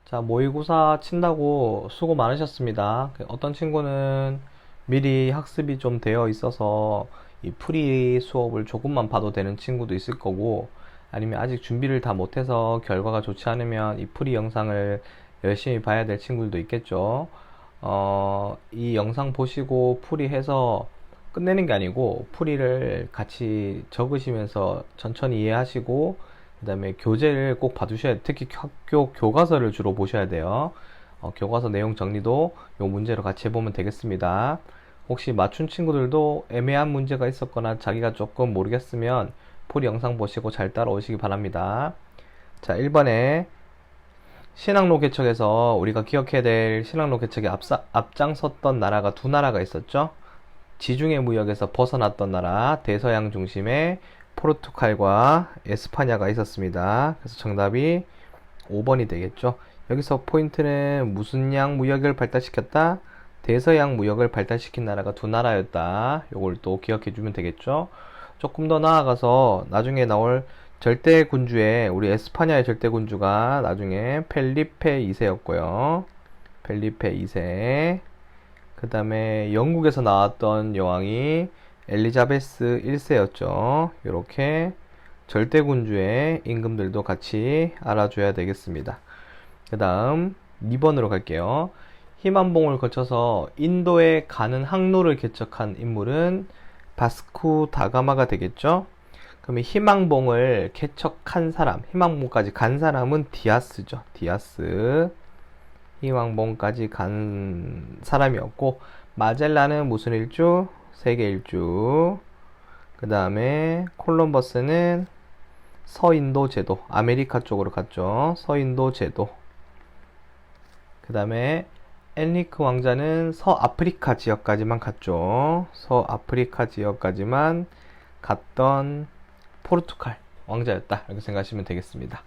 자, 모의고사 친다고 수고 많으셨습니다. 어떤 친구는 미리 학습이 좀 되어 있어서 이 풀이 수업을 조금만 봐도 되는 친구도 있을 거고, 아니면 아직 준비를 다 못해서 결과가 좋지 않으면 이 풀이 영상을 열심히 봐야 될 친구들도 있겠죠. 이 영상 보시고 풀이해서 끝내는 게 아니고 풀이를 같이 적으시면서 천천히 이해하시고 그 다음에 교재를 꼭 봐두셔야 돼요. 특히 학교 교과서를 주로 보셔야 돼요. 교과서 내용 정리도 요 문제로 같이 해보면 되겠습니다. 혹시 맞춘 친구들도 애매한 문제가 있었거나 자기가 조금 모르겠으면 풀이 영상 보시고 잘 따라오시기 바랍니다. 자, 1번에 신항로 개척에서 우리가 기억해야 될 신항로 개척에 앞장섰던 나라가 두 나라가 있었죠. 지중해 무역에서 벗어났던 나라 대서양 중심의 포르투갈과 에스파냐가 있었습니다. 그래서 정답이 5번이 되겠죠. 여기서 포인트는 무슨 양 무역을 발달시켰다? 대서양 무역을 발달시킨 나라가 두 나라였다. 요걸 또 기억해 주면 되겠죠. 조금 더 나아가서 나중에 나올 절대군주의 우리 에스파냐의 절대군주가 나중에 펠리페 2세였고요. 펠리페 2세. 그 다음에 영국에서 나왔던 여왕이 엘리자베스 1세였죠. 이렇게 절대군주의 임금들도 같이 알아줘야 되겠습니다. 그 다음 2번으로 갈게요. 희만봉을 거쳐서 인도에 가는 항로를 개척한 인물은 바스쿠 다가마가 되겠죠. 그러면 희망봉을 개척한 사람, 희망봉까지 간 사람은 디아스죠. 디아스. 희망봉까지 간 사람이었고, 마젤란은 무슨 일주? 세계 일주. 그 다음에 콜럼버스는 서인도 제도, 아메리카 쪽으로 갔죠. 서인도 제도. 그 다음에 엔리크 왕자는 서아프리카 지역까지만 갔죠. 서아프리카 지역까지만 갔던 포르투갈 왕자였다. 이렇게 생각하시면 되겠습니다.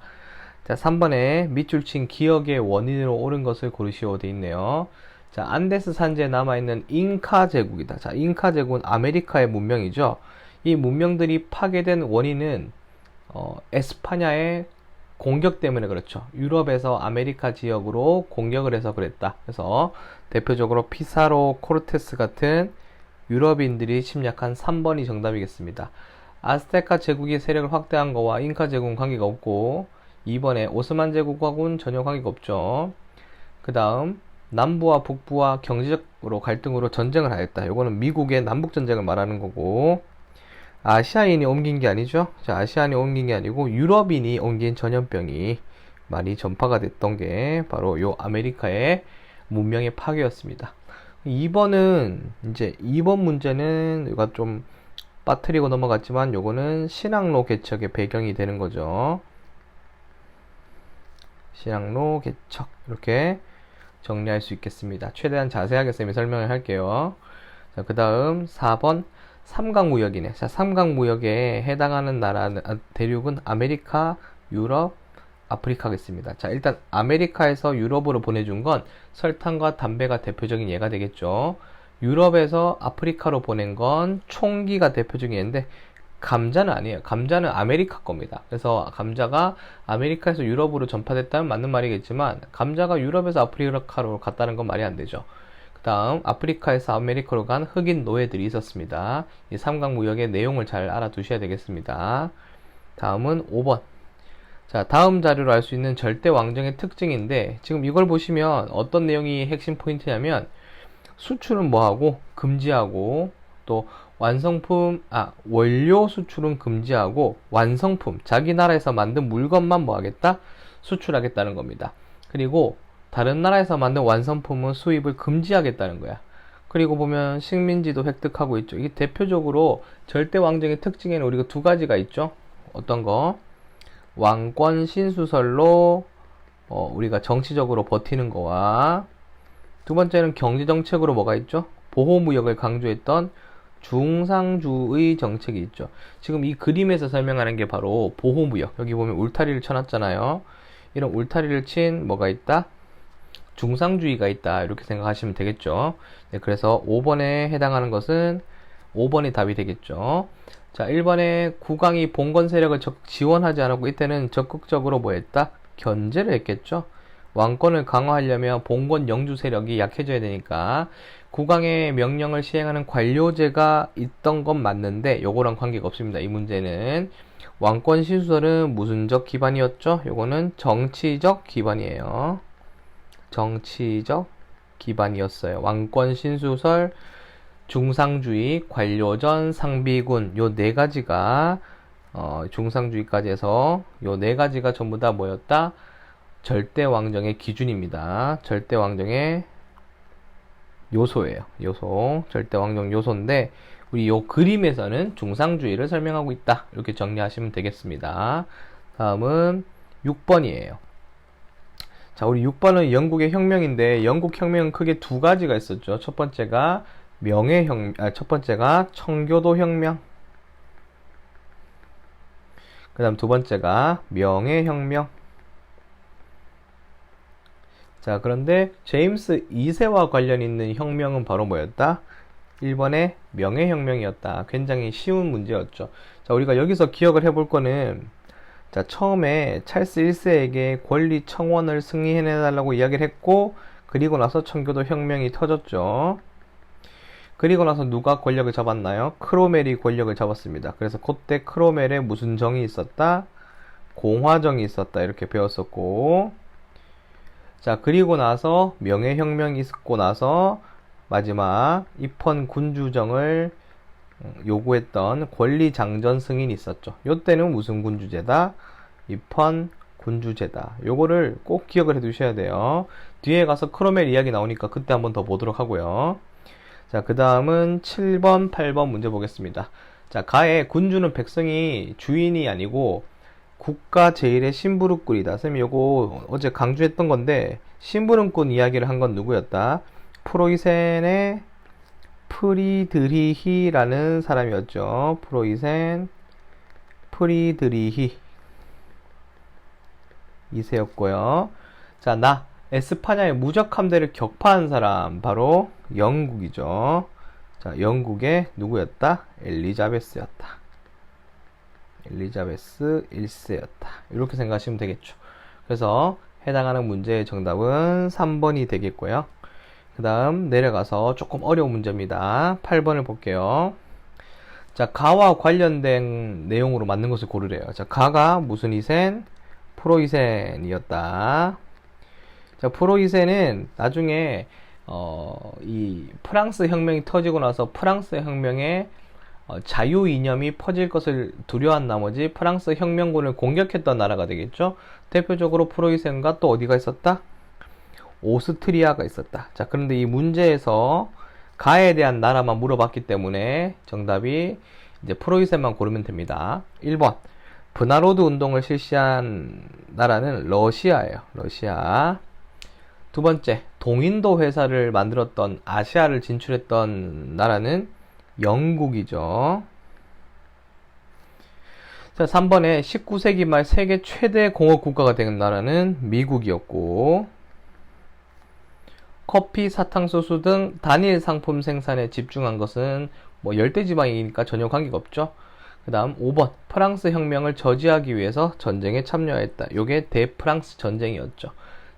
자, 3번에 밑줄 친 기억의 원인으로 옳은 것을 고르시오 돼 있네요. 자, 안데스 산지에 남아있는 잉카 제국이다. 자, 잉카 제국은 아메리카의 문명이죠. 이 문명들이 파괴된 원인은 에스파냐의 공격 때문에 그렇죠. 유럽에서 아메리카 지역으로 공격을 해서 그랬다. 그래서 대표적으로 피사로, 코르테스 같은 유럽인들이 침략한 3번이 정답이겠습니다. 아스테카 제국이 세력을 확대한 거와 잉카 제국은 관계가 없고 2번에 오스만 제국하고는 전혀 관계가 없죠. 그 다음 남부와 북부와 경제적으로 갈등으로 전쟁을 하였다. 이거는 미국의 남북전쟁을 말하는 거고 아시아인이 옮긴 게 아니죠. 자, 아시아인이 옮긴 게 아니고 유럽인이 옮긴 전염병이 많이 전파가 됐던 게 바로 요 아메리카의 문명의 파괴였습니다. 2번은 이제 2번 문제는 이거 좀 빠뜨리고 넘어갔지만 요거는 신항로 개척의 배경이 되는 거죠. 신항로 개척 이렇게 정리할 수 있겠습니다. 최대한 자세하게 쌤이 설명을 할게요. 자, 그 다음 4번 삼강무역이네. 자, 삼강무역에 해당하는 나라는 대륙은 아메리카, 유럽, 아프리카겠습니다. 자, 일단 아메리카에서 유럽으로 보내준 건 설탕과 담배가 대표적인 예가 되겠죠. 유럽에서 아프리카로 보낸 건 총기가 대표적인 예인데 감자는 아니에요. 감자는 아메리카 겁니다. 그래서 감자가 아메리카에서 유럽으로 전파됐다면 맞는 말이겠지만 감자가 유럽에서 아프리카로 갔다는 건 말이 안 되죠. 그 다음 아프리카에서 아메리카로 간 흑인 노예들이 있었습니다. 이 삼강무역의 내용을 잘 알아두셔야 되겠습니다. 다음은 5번. 자, 다음 자료로 알 수 있는 절대 왕정의 특징인데 지금 이걸 보시면 어떤 내용이 핵심 포인트냐면 수출은 뭐하고 금지하고 또 원료 수출은 금지하고 완성품, 자기 나라에서 만든 물건만 뭐 하겠다? 수출하겠다는 겁니다. 그리고 다른 나라에서 만든 완성품은 수입을 금지하겠다는 거야. 그리고 보면 식민지도 획득하고 있죠. 이게 대표적으로 절대 왕정의 특징에는 우리가 두 가지가 있죠. 어떤 거? 왕권 신수설로 우리가 정치적으로 버티는 거와 두 번째는 경제정책으로 뭐가 있죠? 보호무역을 강조했던 중상주의 정책이 있죠. 지금 이 그림에서 설명하는 게 바로 보호무역. 여기 보면 울타리를 쳐놨잖아요. 이런 울타리를 친 뭐가 있다? 중상주의가 있다. 이렇게 생각하시면 되겠죠. 네, 그래서 5번에 해당하는 것은 5번이 답이 되겠죠. 자, 1번에 국왕이 봉건 세력을 지원하지 않았고 이때는 적극적으로 뭐 했다? 견제를 했겠죠. 왕권을 강화하려면 봉건 영주 세력이 약해져야 되니까 국왕의 명령을 시행하는 관료제가 있던 건 맞는데 요거랑 관계가 없습니다. 이 문제는 왕권 신수설은 무슨적 기반이었죠? 요거는 정치적 기반이에요. 정치적 기반이었어요. 왕권 신수설, 중상주의, 관료전, 상비군 요 네 가지가 중상주의까지 해서 요 네 가지가 전부 다 뭐였다? 절대 왕정의 기준입니다. 절대 왕정의 요소예요. 요소. 절대 왕정 요소인데 우리 요 그림에서는 중상주의를 설명하고 있다. 이렇게 정리하시면 되겠습니다. 다음은 6번이에요. 자, 우리 6번은 영국의 혁명인데 영국 혁명은 크게 두 가지가 있었죠. 첫 번째가 첫 번째가 청교도 혁명. 그 다음 두 번째가 명예혁명. 자, 그런데 제임스 2세와 관련 있는 혁명은 바로 뭐였다? 1번의 명예혁명이었다. 굉장히 쉬운 문제였죠. 자, 우리가 여기서 기억을 해볼 거는 자, 처음에 찰스 1세에게 권리 청원을 승인해달라고 이야기를 했고 그리고 나서 청교도 혁명이 터졌죠. 그리고 나서 누가 권력을 잡았나요? 크로멜이 권력을 잡았습니다. 그래서 그때 크로멜에 무슨 정이 있었다? 공화정이 있었다. 이렇게 배웠었고 자, 그리고 나서 명예혁명이 있고 나서 마지막 입헌 군주정을 요구했던 권리장전 승인이 있었죠. 요때는 무슨 군주제다? 입헌 군주제다. 요거를 꼭 기억을 해 두셔야 돼요. 뒤에 가서 크로멜 이야기 나오니까 그때 한번 더 보도록 하고요. 자, 그 다음은 7번, 8번 문제 보겠습니다. 자, 가에 군주는 백성이 주인이 아니고 국가 제일의 심부름꾼이다. 쌤이 요거 어제 강조했던 건데 심부름꾼 이야기를 한 건 누구였다? 프로이센의 프리드리히라는 사람이었죠. 프로이센 프리드리히 2세였고요. 자, 에스파냐의 무적 함대를 격파한 사람 바로 영국이죠. 자, 영국의 누구였다? 엘리자베스였다. 엘리자베스 1세였다. 이렇게 생각하시면 되겠죠. 그래서 해당하는 문제의 정답은 3번이 되겠고요. 그 다음 내려가서 조금 어려운 문제입니다. 8번을 볼게요. 자, 가와 관련된 내용으로 맞는 것을 고르래요. 자, 가가 무슨 이센? 프로이센이었다. 자, 프로이센은 나중에 이 프랑스 혁명이 터지고 나서 프랑스 혁명에 자유 이념이 퍼질 것을 두려워한 나머지 프랑스 혁명군을 공격했던 나라가 되겠죠. 대표적으로 프로이센과 또 어디가 있었다? 오스트리아가 있었다. 자, 그런데 이 문제에서 가에 대한 나라만 물어봤기 때문에 정답이 이제 프로이센만 고르면 됩니다. 1번 브나로드 운동을 실시한 나라는 러시아예요. 러시아. 두 번째, 동인도 회사를 만들었던 아시아를 진출했던 나라는 영국이죠. 자, 3번에 19세기 말 세계 최대 공업 국가가 된 나라는 미국이었고 커피, 사탕수수 등 단일 상품 생산에 집중한 것은 뭐 열대지방이니까 전혀 관계가 없죠. 그 다음 5번 프랑스 혁명을 저지하기 위해서 전쟁에 참여했다. 요게 대프랑스 전쟁이었죠.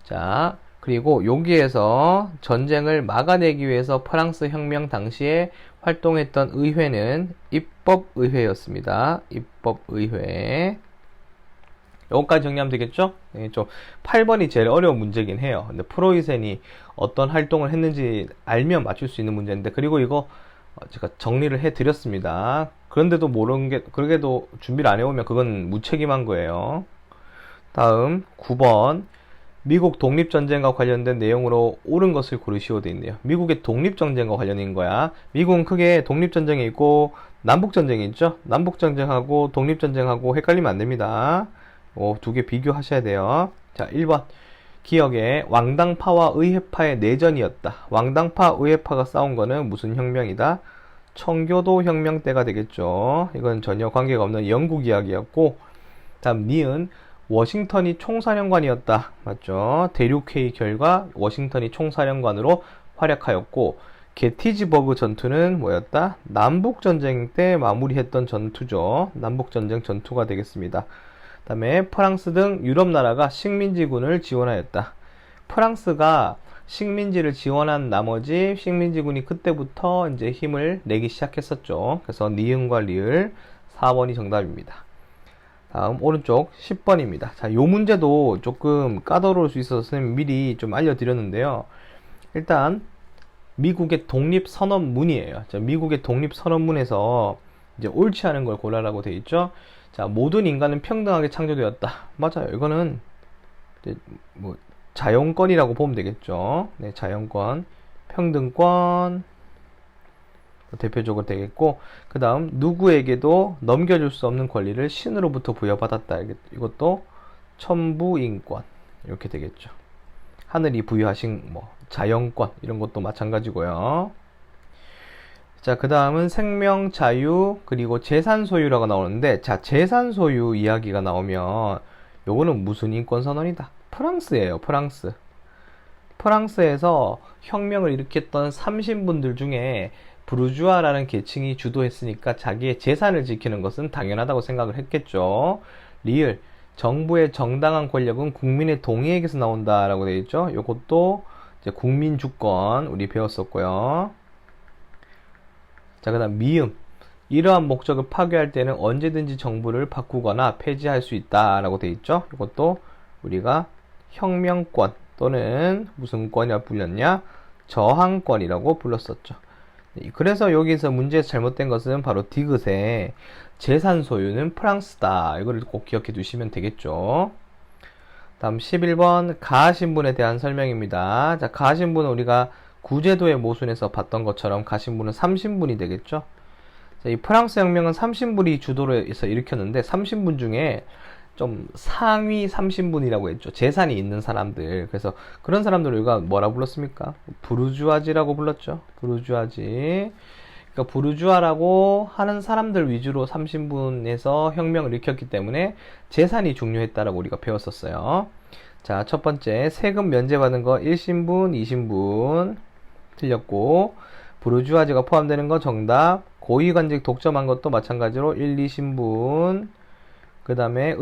자, 그리고 여기에서 전쟁을 막아내기 위해서 프랑스 혁명 당시에 활동했던 의회는 입법의회였습니다. 입법의회. 여기까지 정리하면 되겠죠? 네, 8번이 제일 어려운 문제긴 해요. 근데 프로이센이 어떤 활동을 했는지 알면 맞출 수 있는 문제인데, 그리고 이거 제가 정리를 해 드렸습니다. 그런데도 모르는 게, 그러게도 준비를 안 해오면 그건 무책임한 거예요. 다음 9번. 미국 독립전쟁과 관련된 내용으로 옳은 것을 고르시오 돼 있네요. 미국의 독립전쟁과 관련인 거야. 미국은 크게 독립전쟁이 있고 남북전쟁이 있죠. 남북전쟁하고 독립전쟁하고 헷갈리면 안 됩니다. 두 개 비교하셔야 돼요. 자, 1번. 기억에 왕당파와 의회파의 내전이었다. 왕당파, 의회파가 싸운 거는 무슨 혁명이다? 청교도 혁명 때가 되겠죠. 이건 전혀 관계가 없는 영국 이야기였고, 다음 니은 워싱턴이 총사령관이었다. 맞죠? 대륙회의 결과 워싱턴이 총사령관으로 활약하였고, 게티즈버그 전투는 뭐였다? 남북전쟁 때 마무리했던 전투죠. 남북전쟁 전투가 되겠습니다. 그 다음에 프랑스 등 유럽 나라가 식민지군을 지원하였다. 프랑스가 식민지를 지원한 나머지 식민지군이 그때부터 이제 힘을 내기 시작했었죠. 그래서 니은과 리을 4번이 정답입니다. 다음 오른쪽 10번입니다. 자, 요 문제도 조금 까다로울 수 있어서 선생님 미리 좀 알려드렸는데요. 일단 미국의 독립선언문이에요. 자, 미국의 독립선언문에서 이제 옳지 않은 걸 고르라고 되어 있죠. 자, 모든 인간은 평등하게 창조되었다. 맞아요. 이거는 이제 뭐 자연권이라고 보면 되겠죠. 네, 자연권, 평등권 대표적으로 되겠고, 그 다음 누구에게도 넘겨줄 수 없는 권리를 신으로부터 부여받았다. 이것도 천부인권 이렇게 되겠죠. 하늘이 부여하신 뭐 자연권 이런 것도 마찬가지고요. 자, 그 다음은 생명, 자유, 그리고 재산 소유라고 나오는데, 자, 재산 소유 이야기가 나오면 요거는 무슨 인권 선언이다? 프랑스예요. 프랑스. 프랑스에서 혁명을 일으켰던 삼신분들 중에 부르주아라는 계층이 주도했으니까 자기의 재산을 지키는 것은 당연하다고 생각을 했겠죠. 리을, 정부의 정당한 권력은 국민의 동의에게서 나온다라고 되어 있죠. 요것도 이제 국민주권 우리 배웠었고요. 자, 그 다음 미음, 이러한 목적을 파괴할 때는 언제든지 정부를 바꾸거나 폐지할 수 있다라고 되어 있죠. 이것도 우리가 혁명권 또는 무슨 권이라고 불렸냐? 저항권이라고 불렀었죠. 그래서 여기서 문제에서 잘못된 것은 바로 디귿의 재산 소유는 프랑스다. 이거를 꼭 기억해 두시면 되겠죠. 다음 11번 가신분에 대한 설명입니다. 자, 가신분은 우리가 구제도의 모순에서 봤던 것처럼 가신분은 삼신분이 되겠죠. 자, 이 프랑스 혁명은 삼신분이 주도로 해서 일으켰는데 삼신분 중에 좀 상위 삼신분이라고 했죠. 재산이 있는 사람들. 그래서 그런 사람들을 우리가 뭐라 불렀습니까? 부르주아지라고 불렀죠. 부르주아지. 그러니까 부르주아라고 하는 사람들 위주로 삼신분에서 혁명을 일으켰기 때문에 재산이 중요했다라고 우리가 배웠었어요. 자, 첫 번째 세금 면제받은 거 1신분, 2신분 틀렸고, 부르주아지가 포함되는 거 정답. 고위관직 독점한 것도 마찬가지로 1, 2신분. 그 다음에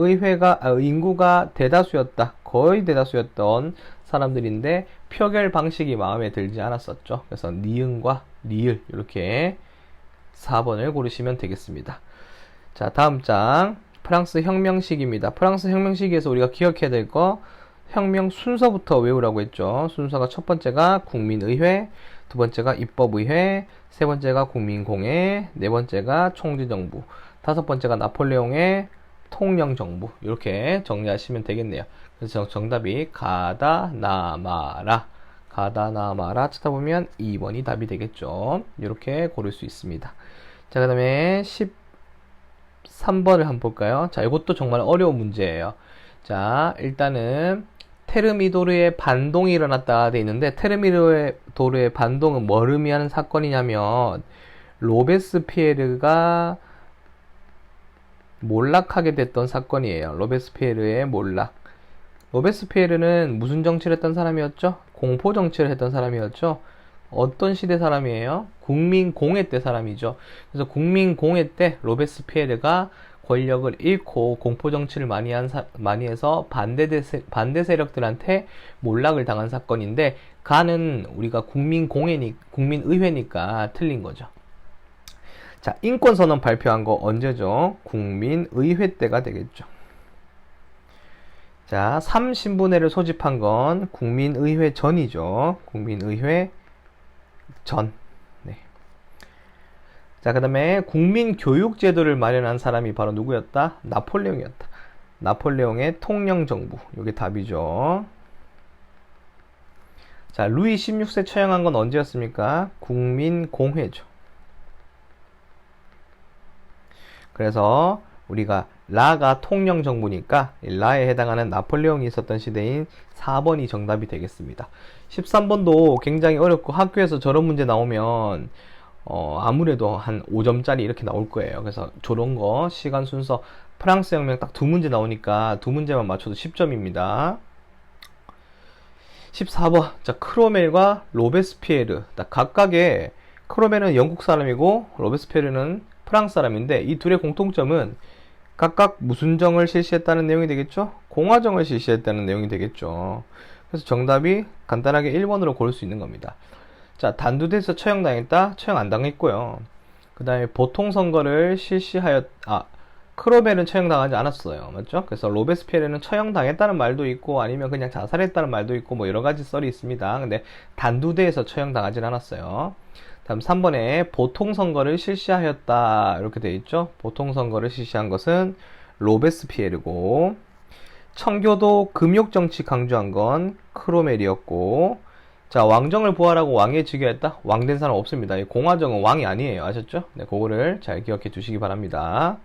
인구가 대다수였다. 거의 대다수였던 사람들인데 표결 방식이 마음에 들지 않았었죠. 그래서 니은과 리을 이렇게 4번을 고르시면 되겠습니다. 자, 다음 장 프랑스 혁명 시기입니다. 프랑스 혁명 시기에서 우리가 기억해야 될 거 혁명 순서부터 외우라고 했죠. 순서가 첫 번째가 국민의회, 두 번째가 입법의회, 세 번째가 국민공회, 네 번째가 총리정부, 다섯 번째가 나폴레옹의 통령정부. 이렇게 정리하시면 되겠네요. 그래서 정답이 가다나마라 찾아보면 2번이 답이 되겠죠. 이렇게 고를 수 있습니다. 자, 그 다음에 13번을 한번 볼까요? 자, 이것도 정말 어려운 문제예요. 자, 일단은 테르미도르의 반동이 일어났다 돼 있는데, 테르미도르의 반동은 뭘 의미하는 사건이냐면 로베스피에르가 몰락하게 됐던 사건이에요. 로베스피에르의 몰락. 로베스피에르는 무슨 정치를 했던 사람이었죠? 공포 정치를 했던 사람이었죠. 어떤 시대 사람이에요? 국민공회 때 사람이죠. 그래서 국민공회 때 로베스피에르가 권력을 잃고 공포 정치를 많이 해서 반대 세력들한테 몰락을 당한 사건인데, 가는 우리가 국민의회니까 틀린 거죠. 자, 인권선언 발표한 거 언제죠? 국민의회 때가 되겠죠. 자, 3신분회를 소집한 건 국민의회 전이죠. 국민의회 전. 네. 자, 그 다음에 국민교육제도를 마련한 사람이 바로 누구였다? 나폴레옹이었다. 나폴레옹의 통령정부. 이게 답이죠. 자, 루이 16세 처형한 건 언제였습니까? 국민공회죠. 그래서 우리가 라가 통령정부니까 라에 해당하는 나폴레옹이 있었던 시대인 4번이 정답이 되겠습니다. 13번도 굉장히 어렵고 학교에서 저런 문제 나오면 아무래도 한 5점짜리 이렇게 나올 거예요. 그래서 저런 거 시간 순서 프랑스 혁명 딱 두 문제 나오니까 두 문제만 맞춰도 10점입니다. 14번 자, 크로멜과 로베스피에르. 각각의 크로멜은 영국 사람이고 로베스피에르는 프랑스 사람인데, 이 둘의 공통점은 각각 무슨 정을 실시했다는 내용이 되겠죠? 공화정을 실시했다는 내용이 되겠죠. 그래서 정답이 간단하게 1번으로 고를 수 있는 겁니다. 자, 단두대에서 처형당했다? 처형 안 당했고요. 그 다음에 보통선거를 크로멜은 처형당하지 않았어요. 맞죠? 그래서 로베스피에르는 처형당했다는 말도 있고 아니면 그냥 자살했다는 말도 있고 뭐 여러가지 썰이 있습니다. 근데 단두대에서 처형당하진 않았어요. 다음 3번에 보통선거를 실시하였다 이렇게 되어 있죠. 보통선거를 실시한 것은 로베스피에르고, 청교도 금욕정치 강조한 건 크로멜이었고, 자, 왕정을 부활하고 왕위에 즉위했다? 왕된 사람 없습니다. 이 공화정은 왕이 아니에요. 아셨죠? 네, 그거를 잘 기억해 두시기 바랍니다.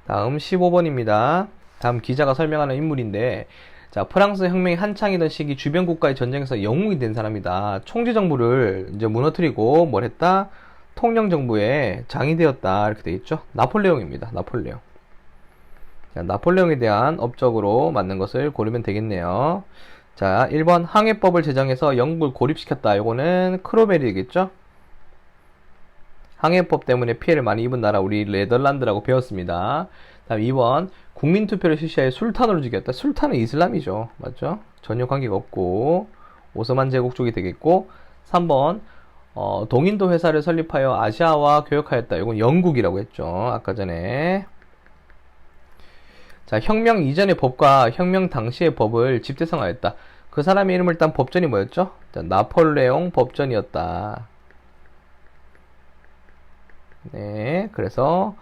다음 15번입니다. 다음 기자가 설명하는 인물인데, 자, 프랑스 혁명이 한창이던 시기 주변 국가의 전쟁에서 영웅이 된 사람이다. 총재 정부를 이제 무너뜨리고 뭘 했다? 통영 정부의 장이 되었다. 이렇게 돼 있죠. 나폴레옹입니다. 나폴레옹. 자, 나폴레옹에 대한 업적으로 맞는 것을 고르면 되겠네요. 자, 1번 항해법을 제정해서 영국을 고립시켰다. 요거는 크로멜이겠죠? 항해법 때문에 피해를 많이 입은 나라 우리 네덜란드라고 배웠습니다. 다음 2번 국민투표를 실시하여 술탄으로 죽였다. 술탄은 이슬람이죠. 맞죠? 전혀 관계가 없고 오스만 제국 쪽이 되겠고, 3번 동인도 회사를 설립하여 아시아와 교역하였다. 이건 영국이라고 했죠. 아까 전에. 자, 혁명 이전의 법과 혁명 당시의 법을 집대성하였다. 그 사람의 이름을 딴 법전이 뭐였죠? 자, 나폴레옹 법전이었다. 네, 그래서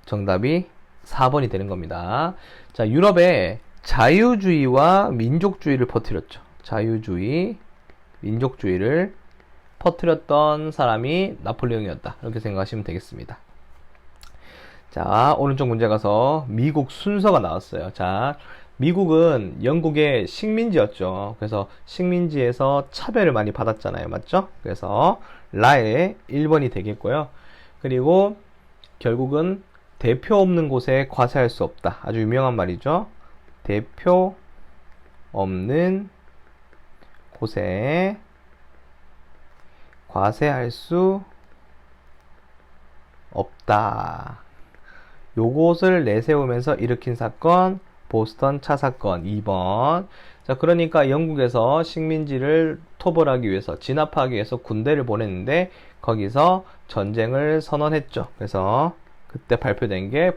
정답이 4번이 되는 겁니다. 자, 유럽에 자유주의와 민족주의를 퍼뜨렸죠. 자유주의, 민족주의를 퍼뜨렸던 사람이 나폴레옹이었다. 이렇게 생각하시면 되겠습니다. 자, 오른쪽 문제 가서 미국 순서가 나왔어요. 자, 미국은 영국의 식민지였죠. 그래서 식민지에서 차별을 많이 받았잖아요. 맞죠? 그래서 라의 1번이 되겠고요. 그리고 결국은 대표 없는 곳에 과세할 수 없다. 아주 유명한 말이죠. 대표 없는 곳에 과세할 수 없다. 요것을 내세우면서 일으킨 사건, 보스턴 차 사건 2번. 자, 그러니까 영국에서 식민지를 토벌하기 위해서, 진압하기 위해서 군대를 보냈는데 거기서 전쟁을 선언했죠. 그래서 그때 발표된 게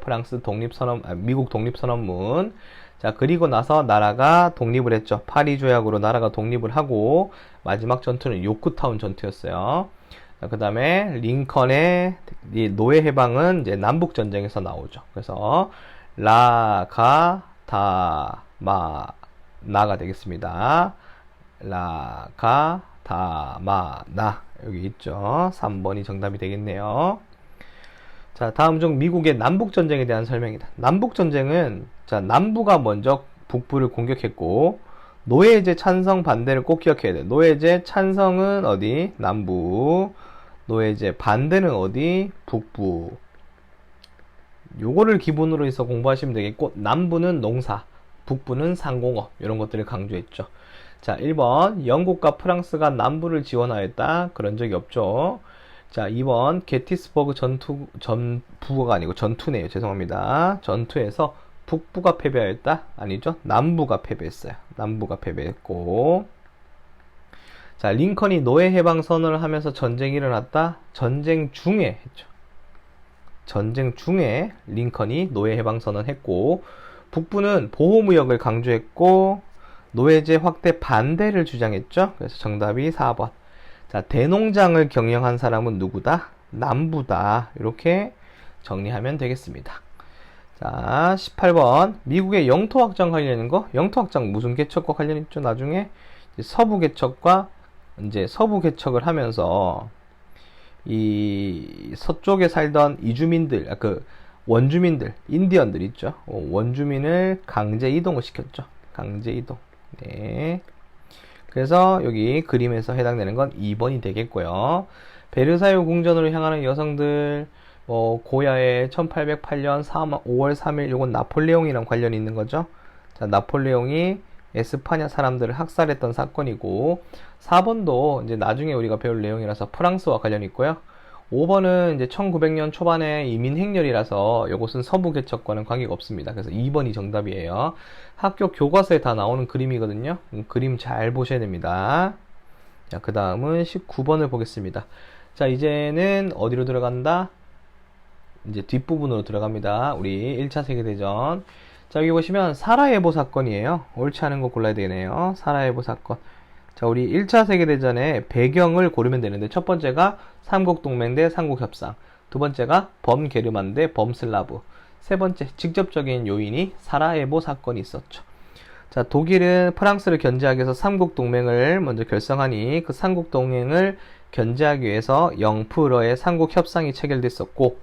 미국 독립선언문. 자, 그리고 나서 나라가 독립을 했죠. 파리 조약으로 나라가 독립을 하고, 마지막 전투는 요크타운 전투였어요. 그 다음에 링컨의 이 노예 해방은 이제 남북 전쟁에서 나오죠. 그래서 라가 다마 나가 되겠습니다. 라가 다마 나 여기 있죠. 3번이 정답이 되겠네요. 자, 다음 중 미국의 남북 전쟁에 대한 설명이다. 남북 전쟁은 자, 남부가 먼저 북부를 공격했고, 노예제 찬성 반대를 꼭 기억해야 돼. 노예제 찬성은 어디? 남부. 노예제 반대는 어디? 북부. 요거를 기본으로 해서 공부하시면 되겠고, 남부는 농사, 북부는 상공업, 이런 것들을 강조했죠. 자, 1번 영국과 프랑스가 남부를 지원하였다. 그런 적이 없죠. 자, 2번 게티스버그 전투가 아니고 전투네요. 죄송합니다. 전투에서 북부가 패배하였다? 아니죠. 남부가 패배했어요. 남부가 패배했고, 자, 링컨이 노예 해방 선언을 하면서 전쟁이 일어났다? 전쟁 중에 했죠. 전쟁 중에 링컨이 노예 해방 선언했고, 북부는 보호무역을 강조했고, 노예제 확대 반대를 주장했죠. 그래서 정답이 4번. 자, 대농장을 경영한 사람은 누구다? 남부다. 이렇게 정리하면 되겠습니다. 자, 18번. 미국의 영토 확장 관련된 거? 영토 확장 무슨 개척과 관련 있죠? 나중에 서부 개척과 이제 서부 개척을 하면서 이 서쪽에 살던 이주민들, 원주민들, 인디언들 있죠. 원주민을 강제 이동을 시켰죠. 강제 이동. 네. 그래서 여기 그림에서 해당되는 건 2번이 되겠고요. 베르사유 궁전으로 향하는 여성들, 고야의 1808년 5월 3일, 요건 나폴레옹이랑 관련이 있는 거죠. 자, 나폴레옹이 에스파냐 사람들을 학살했던 사건이고, 4번도 이제 나중에 우리가 배울 내용이라서 프랑스와 관련이 있고요. 5번은 이제 1900년 초반에 이민 행렬이라서 이것은 서부 개척과는 관계가 없습니다. 그래서 2번이 정답이에요. 학교 교과서에 다 나오는 그림이거든요. 그림 잘 보셔야 됩니다. 자, 그 다음은 19번을 보겠습니다. 자, 이제는 어디로 들어간다? 이제 뒷부분으로 들어갑니다. 우리 1차 세계대전. 자, 여기 보시면 사라예보 사건이에요. 옳지 않은 거 골라야 되네요. 사라예보 사건. 자, 우리 1차 세계대전의 배경을 고르면 되는데, 첫 번째가 삼국동맹 대 삼국협상, 두 번째가 범게르만 대 범슬라브, 세 번째 직접적인 요인이 사라예보 사건이 있었죠. 자, 독일은 프랑스를 견제하기 위해서 삼국동맹을 먼저 결성하니 그 삼국동맹을 견제하기 위해서 영프러의 삼국협상이 체결됐었고,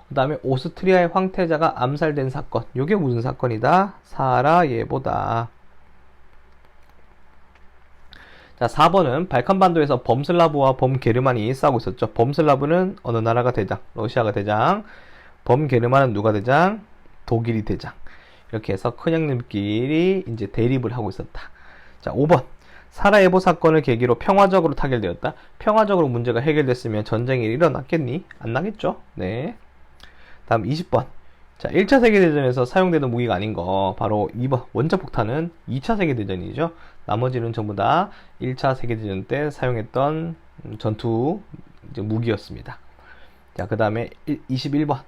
그 다음에 오스트리아의 황태자가 암살된 사건, 이게 무슨 사건이다? 사라예보다. 자, 4번은 발칸반도에서 범슬라브와 범게르만이 싸우고 있었죠. 범슬라브는 어느 나라가 대장? 러시아가 대장. 범게르만은 누가 대장? 독일이 대장. 이렇게 해서 큰 형님끼리 이제 대립을 하고 있었다. 자, 5번. 사라예보 사건을 계기로 평화적으로 타결되었다. 평화적으로 문제가 해결됐으면 전쟁이 일어났겠니? 안 나겠죠? 네. 다음 20번. 자, 1차 세계대전에서 사용되던 무기가 아닌 거, 바로 2번. 원자폭탄은 2차 세계대전이죠. 나머지는 전부 다 1차 세계대전 때 사용했던 전투 무기였습니다. 자, 그 다음에 21번.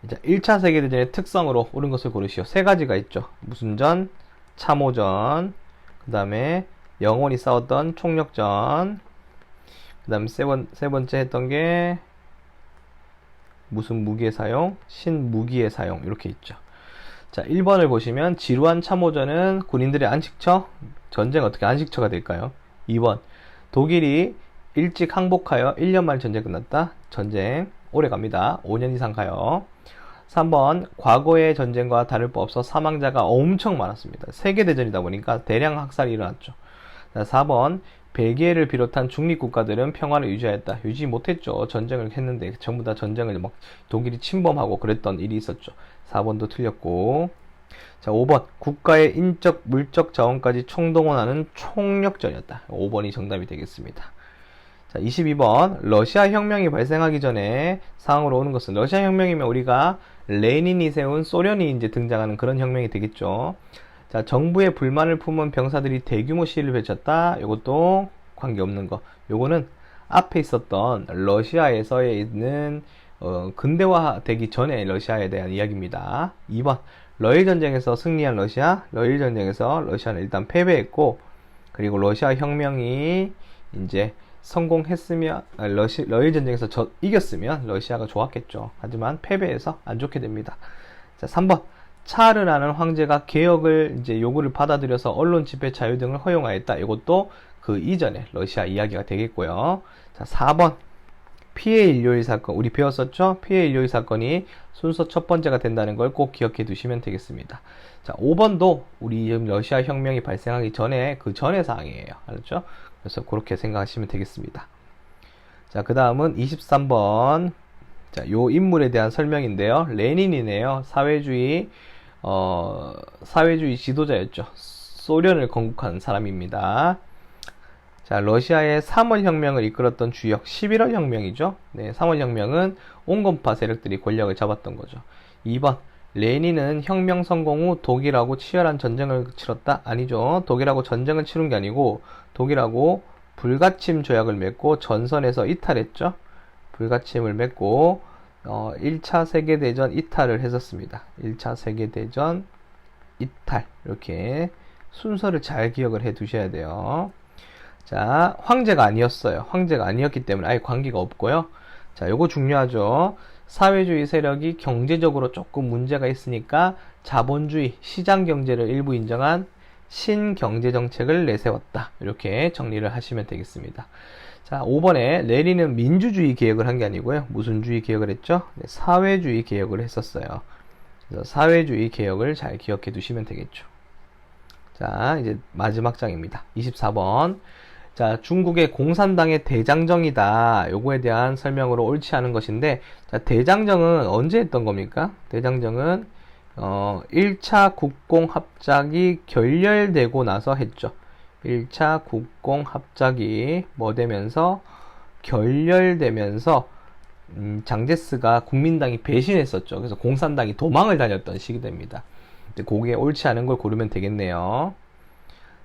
자, 1차 세계대전의 특성으로 옳은 것을 고르시오. 세 가지가 있죠. 무슨 전, 참호전, 그 다음에 영원히 싸웠던 총력전, 그 다음에 세 번째 했던 게 무슨 무기의 사용? 신무기의 사용. 이렇게 있죠. 자, 1번을 보시면 지루한 참호전은 군인들의 안식처? 전쟁 어떻게 안식처가 될까요? 2번. 독일이 일찍 항복하여 1년 만에 전쟁 끝났다. 전쟁 오래 갑니다. 5년 이상 가요. 3번. 과거의 전쟁과 다를 바 없어 사망자가 엄청 많았습니다. 세계대전이다 보니까 대량 학살이 일어났죠. 자, 4번. 벨기에를 비롯한 중립국가들은 평화를 유지하였다. 유지 못했죠. 전쟁을 했는데 전부 다 전쟁을 막 독일이 침범하고 그랬던 일이 있었죠. 4번도 틀렸고. 자, 5번. 국가의 인적, 물적 자원까지 총동원하는 총력전이었다. 5번이 정답이 되겠습니다. 자, 22번. 러시아 혁명이 발생하기 전에 상황으로 오는 것은, 러시아 혁명이면 우리가 레닌이 세운 소련이 이제 등장하는 그런 혁명이 되겠죠. 자, 정부의 불만을 품은 병사들이 대규모 시위를 펼쳤다. 이것도 관계없는 거. 요거는 앞에 있었던 러시아에서 있는 근대화 되기 전에 러시아에 대한 이야기입니다. 2번. 러일 전쟁에서 승리한 러시아. 러일 전쟁에서 러시아는 일단 패배했고, 그리고 러시아 혁명이 이제 성공했으면, 러일 전쟁에서 이겼으면 러시아가 좋았겠죠. 하지만 패배해서 안 좋게 됩니다. 자, 3번. 차르라는 황제가 개혁을 이제 요구를 받아들여서 언론 집회 자유 등을 허용하였다. 이것도 그 이전에 러시아 이야기가 되겠고요. 자, 4번. 피해 인류의 사건. 우리 배웠었죠? 피해 인류의 사건이 순서 첫 번째가 된다는 걸 꼭 기억해 두시면 되겠습니다. 자, 5번도 우리 러시아 혁명이 발생하기 전에 그 전의 사항이에요. 알았죠? 그래서 그렇게 생각하시면 되겠습니다. 자, 그 다음은 23번. 자, 요 인물에 대한 설명인데요. 레닌이네요. 사회주의 지도자였죠. 소련을 건국한 사람입니다. 자, 러시아의 3월 혁명을 이끌었던 주역 11월 혁명이죠. 네, 3월 혁명은 온건파 세력들이 권력을 잡았던 거죠. 2번. 레닌은 혁명 성공 후 독일하고 치열한 전쟁을 치렀다? 아니죠. 독일하고 전쟁을 치른 게 아니고 독일하고 불가침 조약을 맺고 전선에서 이탈했죠. 불가침을 맺고 1차 세계대전 이탈을 했었습니다. 1차 세계대전 이탈. 이렇게 순서를 잘 기억을 해 두셔야 돼요. 자, 황제가 아니었어요. 황제가 아니었기 때문에 아예 관계가 없고요. 자, 요거 중요하죠. 사회주의 세력이 경제적으로 조금 문제가 있으니까 자본주의, 시장 경제를 일부 인정한 신경제 정책을 내세웠다. 이렇게 정리를 하시면 되겠습니다. 자, 5번에 레닌은 민주주의 개혁을 한 게 아니고요. 무슨 주의 개혁을 했죠? 네, 사회주의 개혁을 했었어요. 그래서 사회주의 개혁을 잘 기억해 두시면 되겠죠. 자, 이제 마지막 장입니다. 24번. 자, 중국의 공산당의 대장정이다. 요거에 대한 설명으로 옳지 않은 것인데, 자, 대장정은 언제 했던 겁니까? 대장정은 1차 국공합작이 결렬되고 나서 했죠. 1차 국공합작이 뭐 되면서 결렬되면서 장제스가 국민당이 배신했었죠. 그래서 공산당이 도망을 다녔던 시기 됩니다. 그게 옳지 않은 걸 고르면 되겠네요.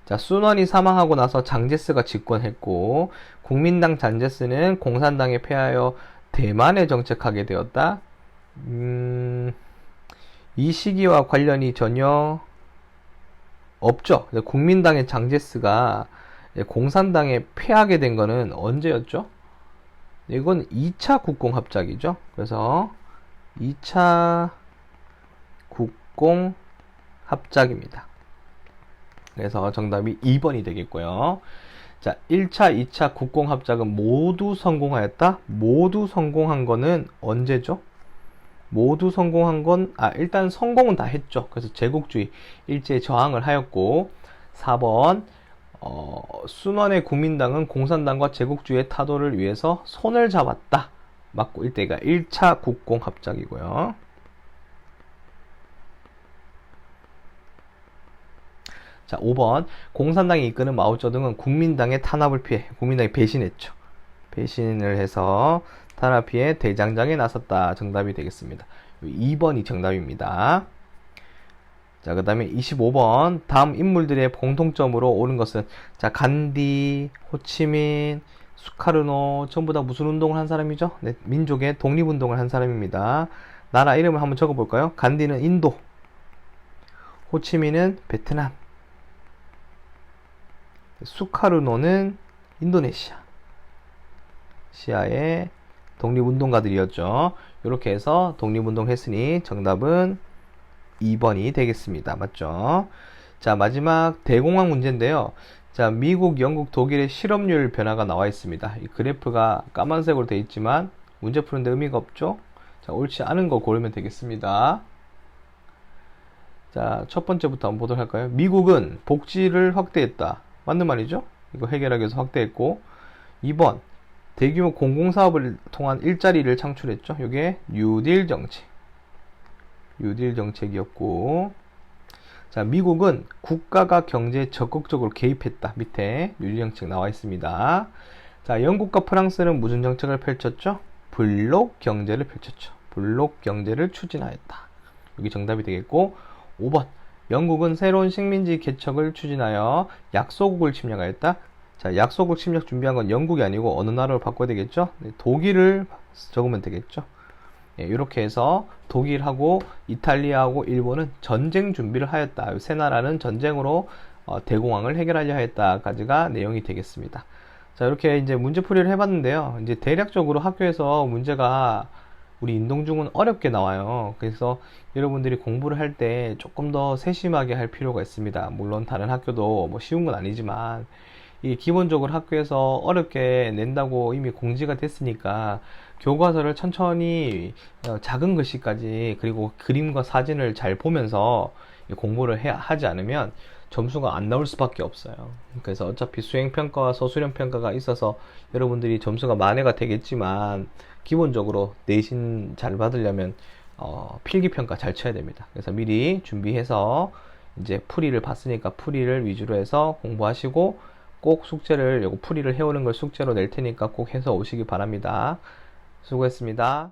자, 순원이 사망하고 나서 장제스가 집권했고, 국민당 장제스는 공산당에 패하여 대만에 정착하게 되었다. 이 시기와 관련이 전혀 없죠. 국민당의 장제스가 공산당에 패하게 된 거는 언제였죠? 이건 2차 국공합작이죠. 그래서 2차 국공합작입니다. 그래서 정답이 2번이 되겠고요. 자, 1차, 2차 국공합작은 모두 성공하였다? 모두 성공한 거는 언제죠? 모두 성공한 건, 일단 성공은 다 했죠. 그래서 제국주의 일제에 저항을 하였고, 4번, 순원의 국민당은 공산당과 제국주의의 타도를 위해서 손을 잡았다. 맞고, 이때가 1차 국공합작이고요. 자, 5번. 공산당이 이끄는 마오쩌둥은 국민당의 탄압을 피해, 국민당이 배신했죠. 배신을 해서 탄압 피해 대장장에 나섰다. 정답이 되겠습니다. 2번이 정답입니다. 자, 그 다음에 25번. 다음 인물들의 공통점으로 옳은 것은, 자, 간디, 호치민, 수카르노, 전부 다 무슨 운동을 한 사람이죠? 네, 민족의 독립운동을 한 사람입니다. 나라 이름을 한번 적어볼까요? 간디는 인도, 호치민은 베트남, 수카르노는 인도네시아. 시아의 독립운동가들이었죠. 이렇게 해서 독립운동 했으니 정답은 2번이 되겠습니다. 맞죠? 자, 마지막 대공황 문제인데요. 자, 미국, 영국, 독일의 실업률 변화가 나와 있습니다. 이 그래프가 까만색으로 되어 있지만 문제 푸는데 의미가 없죠? 자, 옳지 않은 거 고르면 되겠습니다. 자, 첫 번째부터 한번 보도록 할까요? 미국은 복지를 확대했다. 맞는 말이죠? 이거 해결하기 위해서 확대했고, 2번 대규모 공공사업을 통한 일자리를 창출했죠. 이게 뉴딜 정책. 뉴딜 정책이었고, 자, 미국은 국가가 경제에 적극적으로 개입했다. 밑에 뉴딜 정책 나와 있습니다. 자, 영국과 프랑스는 무슨 정책을 펼쳤죠? 블록 경제를 펼쳤죠. 블록 경제를 추진하였다. 여기 정답이 되겠고, 5번 영국은 새로운 식민지 개척을 추진하여 약소국을 침략하였다. 자, 약소국 침략 준비한 건 영국이 아니고 어느 나라로 바꿔야 되겠죠? 네, 독일을 적으면 되겠죠. 네, 이렇게 해서 독일하고 이탈리아하고 일본은 전쟁 준비를 하였다. 세 나라는 전쟁으로 대공황을 해결하려 했다까지가 내용이 되겠습니다. 자, 이렇게 이제 문제풀이를 해봤는데요. 이제 대략적으로 학교에서 문제가 우리 인동중은 어렵게 나와요. 그래서 여러분들이 공부를 할 때 조금 더 세심하게 할 필요가 있습니다. 물론 다른 학교도 뭐 쉬운 건 아니지만, 이 기본적으로 학교에서 어렵게 낸다고 이미 공지가 됐으니까 교과서를 천천히 작은 글씨까지, 그리고 그림과 사진을 잘 보면서 공부를 하지 않으면 점수가 안 나올 수밖에 없어요. 그래서 어차피 수행평가와 서술형평가가 있어서 여러분들이 점수가 만회가 되겠지만, 기본적으로 내신 잘 받으려면 필기평가 잘 쳐야 됩니다. 그래서 미리 준비해서 이제 풀이를 봤으니까 풀이를 위주로 해서 공부하시고, 꼭 숙제를, 요거 풀이를 해오는 걸 숙제로 낼 테니까 꼭 해서 오시기 바랍니다. 수고했습니다.